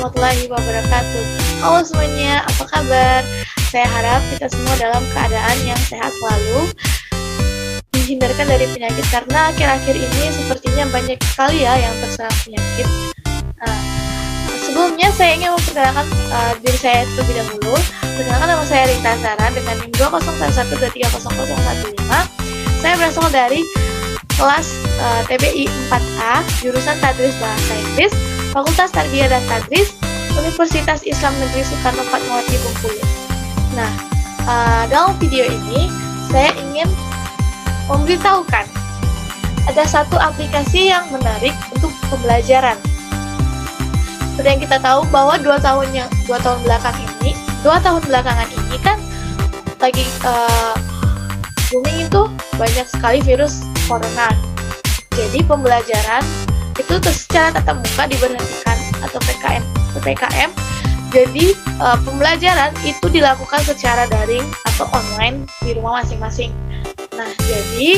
warahmatullahi wabarakatuh. Halo semuanya, apa kabar? Saya harap kita semua dalam keadaan yang sehat selalu, dihindarkan dari penyakit, karena akhir-akhir ini sepertinya banyak sekali ya yang terserang penyakit. Sebelumnya saya ingin memperkenalkan diri saya terlebih dahulu. Perkenalkan, nama saya Rita Zara dengan NIM 201130015. Saya berasal dari kelas TBI 4A, jurusan Tadris Bahasa Inggris, Fakultas Tarbiyah dan Tadris, Universitas Islam Negeri Soekarno Fatmawati Bengkulu. Nah, dalam video ini saya ingin memberitahukan ada satu aplikasi yang menarik untuk pembelajaran. Seperti yang kita tahu bahwa 2 tahun belakangan ini kan lagi booming itu banyak sekali virus corona. Jadi pembelajaran itu secara tatap muka diberhentikan atau PPKM. Jadi pembelajaran itu dilakukan secara daring atau online di rumah masing-masing. Nah, jadi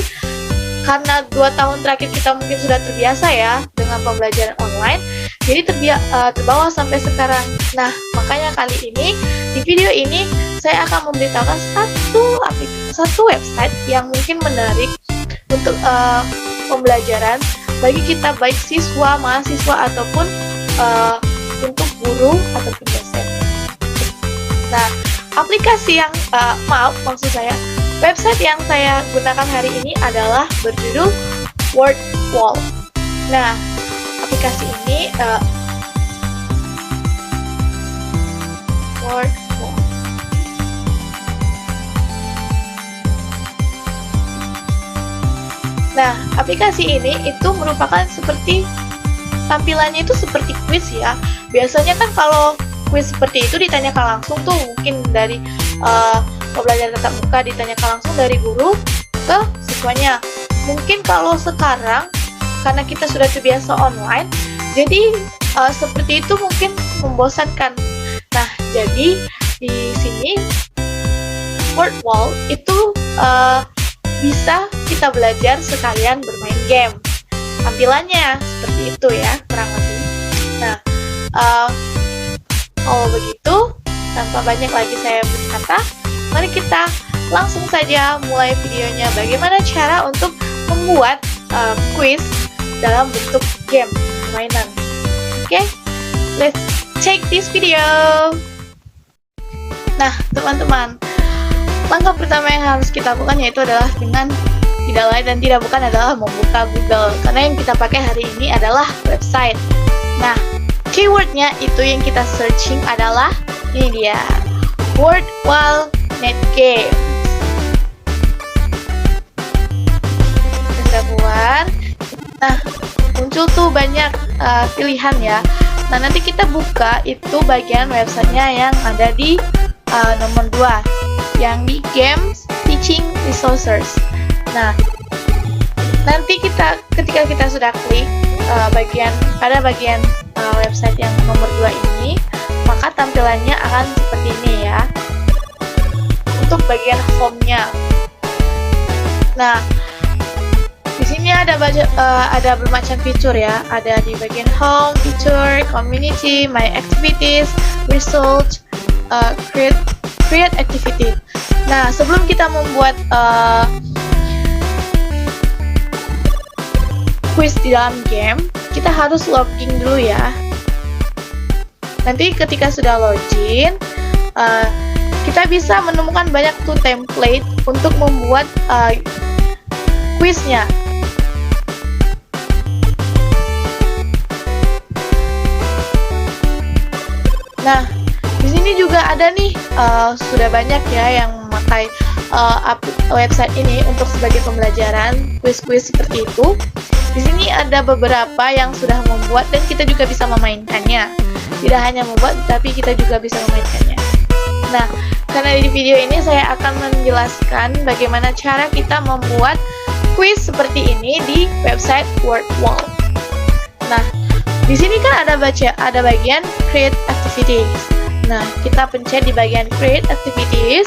karena 2 tahun terakhir kita mungkin sudah terbiasa ya dengan pembelajaran online, jadi terbawa sampai sekarang. Nah, makanya kali ini di video ini saya akan memberitahukan satu website yang mungkin menarik untuk pembelajaran bagi kita, baik siswa, mahasiswa, ataupun untuk guru ataupun dosen. Nah, aplikasi yang website yang saya gunakan hari ini adalah berjudul WordWall. Nah, aplikasi ini WordWall. Nah, aplikasi ini itu merupakan seperti tampilannya itu seperti quiz ya. Biasanya kan kalau quiz seperti itu ditanyakan langsung tuh, mungkin dari pembelajaran tatap muka ditanyakan langsung dari guru ke siswanya. Mungkin kalau sekarang karena kita sudah terbiasa online, jadi seperti itu mungkin membosankan. Nah, jadi di sini WordWall itu bisa kita belajar sekalian bermain game. Tampilannya seperti itu ya, kurang lebih. Nah, kalau begitu, tanpa banyak lagi saya berkata, mari kita langsung saja mulai videonya. Bagaimana cara untuk membuat quiz dalam bentuk game, permainan. Oke, let's check this video. Nah, teman-teman, langkah pertama yang harus kita lakukan yaitu adalah dengan tidak lain dan tidak bukan adalah membuka Google, karena yang kita pakai hari ini adalah website. Nah, keywordnya itu yang kita searching adalah ini dia, WordWall Net Game. Kita keluar. Nah, muncul tuh banyak pilihan ya. Nah, nanti kita buka itu bagian websitenya yang ada di nomor 2, yang di Games Teaching Resources. Nah, nanti ketika kita sudah klik bagian website yang nomor 2 ini, maka tampilannya akan seperti ini ya. Untuk bagian home-nya. Nah, di sini ada bermacam fitur ya. Ada di bagian home, feature, community, my activities, result, create activity. Nah, sebelum kita membuat quiz di dalam game, kita harus login dulu ya. Nanti ketika sudah login, kita bisa menemukan banyak tuh template untuk membuat quiznya. Nah, di sini juga ada nih sudah banyak ya yang memakai website ini untuk sebagai pembelajaran quiz-quiz seperti itu. Di sini ada beberapa yang sudah membuat dan kita juga bisa memainkannya. Tidak hanya membuat, tapi kita juga bisa memainkannya. Nah, karena di video ini saya akan menjelaskan bagaimana cara kita membuat quiz seperti ini di website WordWall. Nah, di sini kan ada bagian Create Activities. Nah, kita pencet di bagian Create Activities.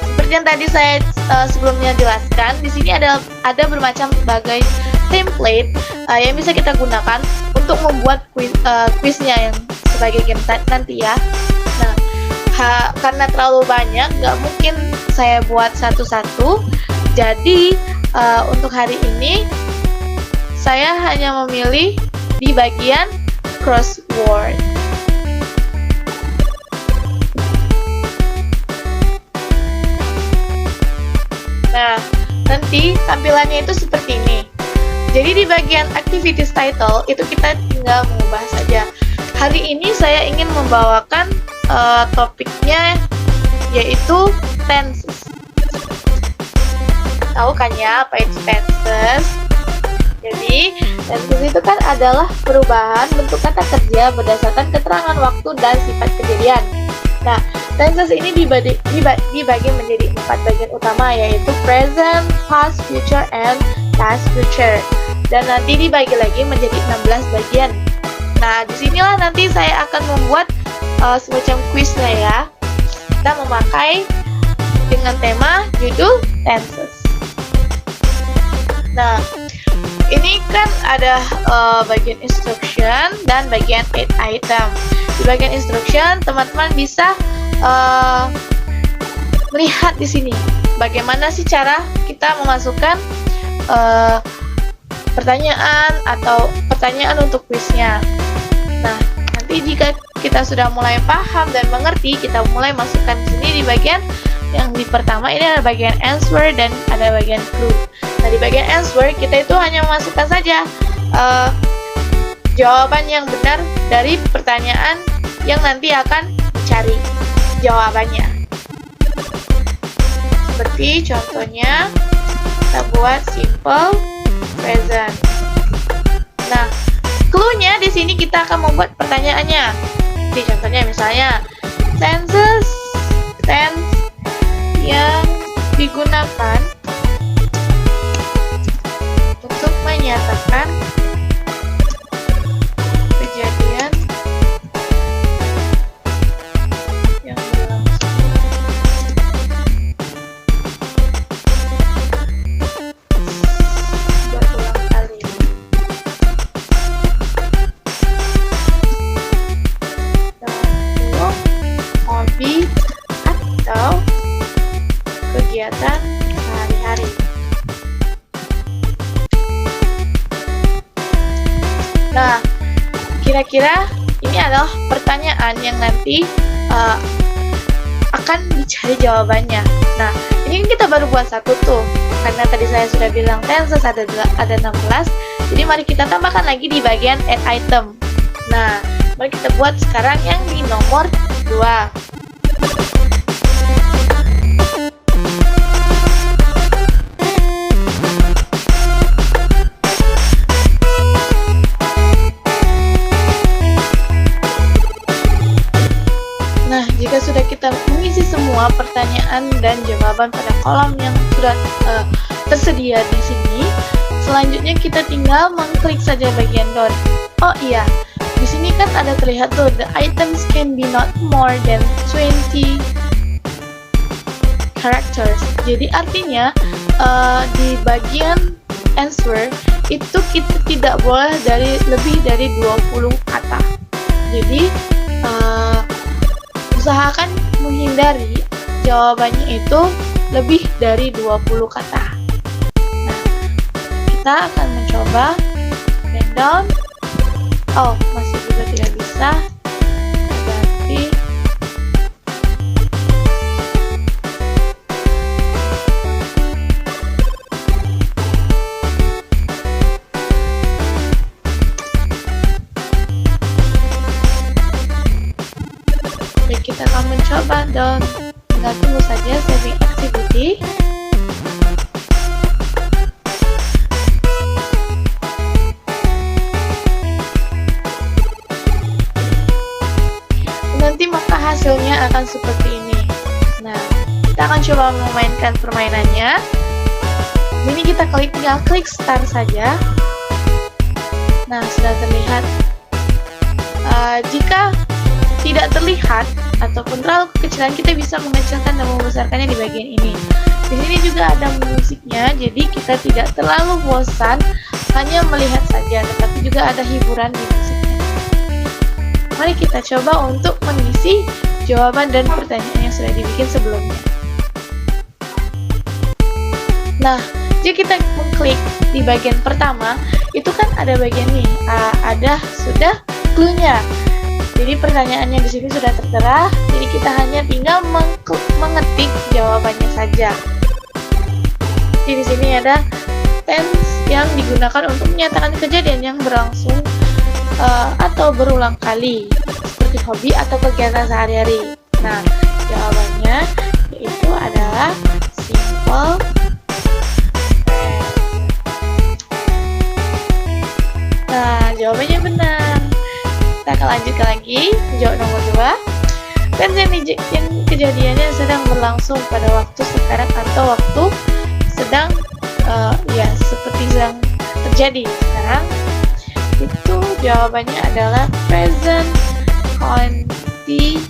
Seperti yang tadi saya sebelumnya jelaskan, di sini ada bermacam sebagai template yang bisa kita gunakan untuk membuat kuisnya yang sebagai game nanti ya. Nah, karena terlalu banyak, nggak mungkin saya buat satu-satu. Jadi untuk hari ini saya hanya memilih di bagian crossword. Nah, nanti tampilannya itu seperti ini. Jadi di bagian activities title itu kita tinggal mengubah saja. Hari ini saya ingin membawakan topiknya yaitu tenses. Tahu kan ya apa itu tenses? Jadi tenses itu kan adalah perubahan bentuk kata kerja berdasarkan keterangan waktu dan sifat kejadian. Nah, tenses ini dibagi menjadi 4 bagian utama, yaitu present, past, future, and past future. Dan nanti dibagi lagi menjadi 16 bagian. Nah, disinilah nanti saya akan membuat semacam kuisnya ya. Kita memakai dengan tema judul tenses. Nah, ini kan ada bagian instruction dan bagian add item. Di bagian instruction, teman-teman bisa melihat di sini bagaimana sih cara kita memasukkan pertanyaan atau pertanyaan untuk kuisnya. Nah, nanti jika kita sudah mulai paham dan mengerti, kita mulai masukkan di sini di bagian yang di pertama ini ada bagian answer dan ada bagian clue. Nah, di bagian answer kita itu hanya memasukkan saja jawaban yang benar dari pertanyaan yang nanti akan mencari jawabannya. Seperti contohnya kita buat simple present. Nah, clue-nya di sini kita akan membuat pertanyaannya. Jadi contohnya misalnya tense yang digunakan untuk menyatakan kejadian yang berulang kali. Dalam hobi atau kegiatan sehari-hari. Nah, kira-kira ini adalah pertanyaan yang nanti akan dicari jawabannya. Nah, ini kan kita baru buat satu tuh, karena tadi saya sudah bilang tenses ada 16. Jadi mari kita tambahkan lagi di bagian add item. Nah, mari kita buat sekarang yang di nomor 2. Nah, jika sudah kita mengisi semua pertanyaan dan jawaban pada kolom yang sudah tersedia di sini, selanjutnya kita tinggal mengklik saja bagian done. Oh iya, di sini kan ada terlihat tuh, the items can be not more than 20 characters. Jadi artinya di bagian answer itu kita tidak boleh lebih dari 20 kata. Jadi usahakan menghindari jawabannya itu lebih dari 20 kata. Nah, kita akan mencoba bend down. Oh, masih juga tidak bisa. Berarti kita akan mencoba dan tinggal tunggu saja saving activity. Nanti maka hasilnya akan seperti ini. Nah, kita akan coba memainkan permainannya. Ini kita tinggal klik start saja. Nah, sudah terlihat. Jika tidak terlihat ataupun terlalu kekecilan, kita bisa mengecilkan dan membesarkannya di bagian ini. Di sini juga ada musiknya, jadi kita tidak terlalu bosan hanya melihat saja, tetapi juga ada hiburan di musiknya. Mari kita coba untuk mengisi jawaban dan pertanyaan yang sudah dibikin sebelumnya. Nah, jika kita mengklik di bagian pertama, itu kan ada bagian nih, ada sudah clue-nya. Jadi pertanyaannya di sini sudah tertera, jadi kita hanya tinggal mengetik jawabannya saja. Di sini ada tense yang digunakan untuk menyatakan kejadian yang berlangsung atau berulang kali, seperti hobi atau kegiatan sehari-hari. Nah, jawabannya yaitu adalah simple. Nah, jawabannya benar. Kita akan lanjutkan lagi, jawab nomor 2. Tense yang kejadiannya sedang berlangsung pada waktu sekarang atau waktu sedang seperti sedang terjadi sekarang. Itu jawabannya adalah present continuous.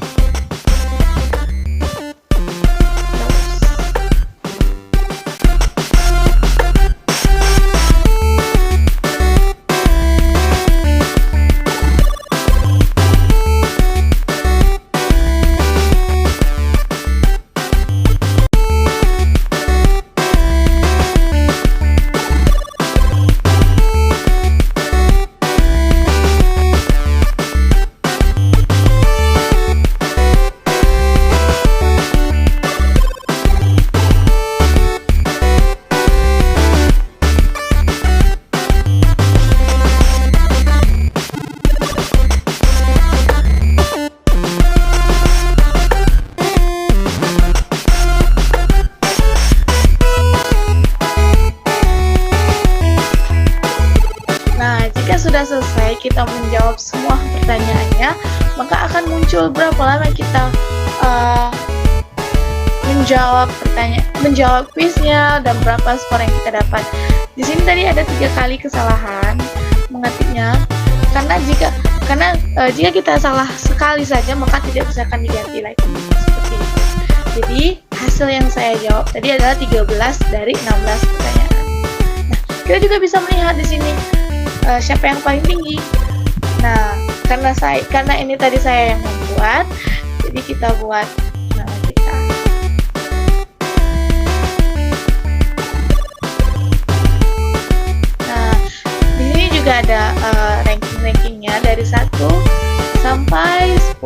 Sudah selesai kita menjawab semua pertanyaannya, maka akan muncul berapa lama kita menjawab kuisnya dan berapa skor yang kita dapat. Di sini tadi ada 3 kali kesalahan mengetiknya, karena jika kita salah sekali saja maka tidak bisa akan diganti lagi seperti itu. Jadi hasil yang saya jawab tadi adalah 13 dari 16 pertanyaan. Nah, kita juga bisa melihat di sini siapa yang paling tinggi. Nah, karena ini tadi saya yang membuat, jadi kita buat nama kita. Nah, di sini juga ada ranking-rankingnya dari 1 sampai 10.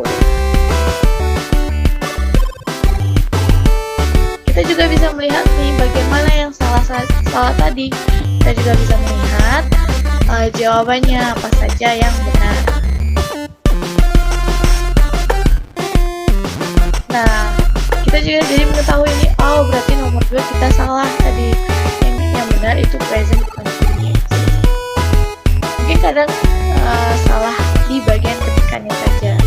Kita juga bisa melihat nih bagaimana yang salah tadi. Kita juga bisa melihat jawabannya apa saja yang benar. Nah, kita juga jadi mengetahui ini, berarti nomor 2 kita salah tadi. Yang benar itu present continuous. Mungkin kadang salah di bagian ketikannya saja.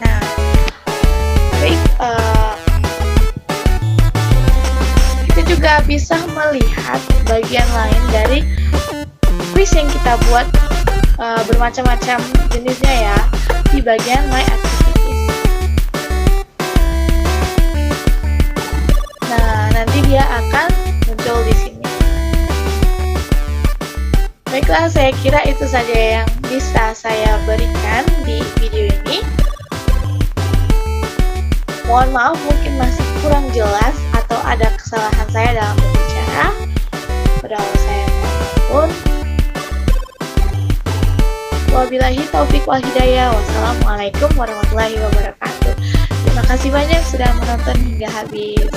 Nah, baik, juga bisa melihat bagian lain dari quiz yang kita buat bermacam-macam jenisnya ya di bagian My Activities. Nah, nanti dia akan muncul di sini. Baiklah, saya kira itu saja yang bisa saya berikan di video ini. Mohon maaf mungkin masih kurang jelas atau ada kesalahan saya dalam berbicara. Padahal saya mohon. Wabillahi taufiq wal hidayah. Wassalamualaikum warahmatullahi wabarakatuh. Terima kasih banyak sudah menonton hingga habis.